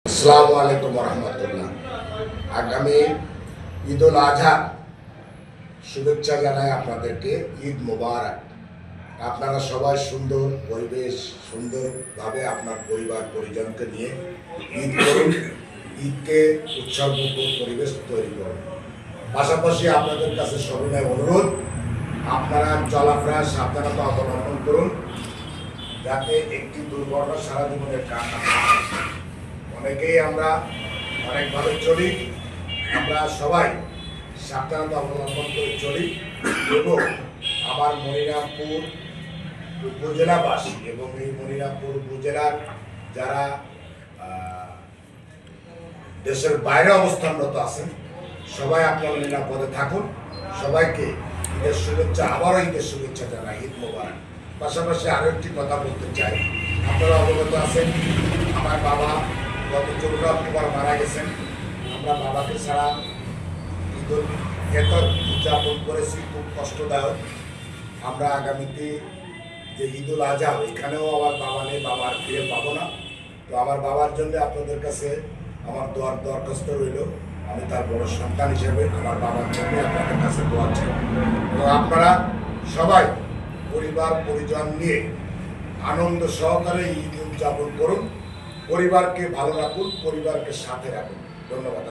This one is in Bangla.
আসসালামু আলাইকুম রহমতুল্লাহ। আগামী ঈদ উল আজহা শুভেচ্ছা জানাই আপনাদেরকে। ঈদ মোবারক। আপনারা সবাই সুন্দর পরিবেশ, সুন্দরভাবে আপনার পরিবার পরিজনকে নিয়ে ঈদ করুন। ঈদকে উৎসবমুখর পরিবেশ তৈরি করুন। পাশাপাশি আপনাদের কাছে সবিনয় অনুরোধ, আপনারা চলাফেরা সাবধানতা অবলম্বন করুন, যাতে একটি দুর্ঘটনা সারা জীবনের কান্না। অনেকেই আমরা অনেকভাবে চলি, আমরা সবাই সাবধানতা অবলম্বন করে চলি এবং আমার মনিরামপুর উপজেলাবাসী এবং এই মনিরামপুর উপজেলার যারা দেশের বাইরে অবস্থানরত আছেন সবাই আপনারা নিরাপদে থাকুন। সবাইকে ঈদের শুভেচ্ছা, আবারও ঈদের শুভেচ্ছা জানাই। ঈদ মোবারক। পাশাপাশি আরও একটি কথা বলতে চাই, আপনারা অবগত আছেন আমার বাবা গত 14 অক্টোবর মারা গেছেন। আমরা বাবাকে ছাড়া ঈদ উল ফিতর উদযাপন করেছি, খুব কষ্টদায়ক। আমরা আগামীতে যে ঈদ উল আজহা, এখানেও আমার বাবা নেই, বাবা আর ফিরে পাবো না। তো আমার বাবার জন্য আপনাদের কাছে আমার দোয়ার দরখাস্ত রইল। আমি তার বড় সন্তান হিসেবে আমার বাবার জন্য আপনাদের কাছে দোয়া চাই। এবং আপনারা সবাই পরিবার পরিজন নিয়ে আনন্দ সহকারে ঈদ উদযাপন করুন। পরিবারকে ভালো রাখুন, পরিবারকে সাথে রাখুন। ধন্যবাদ।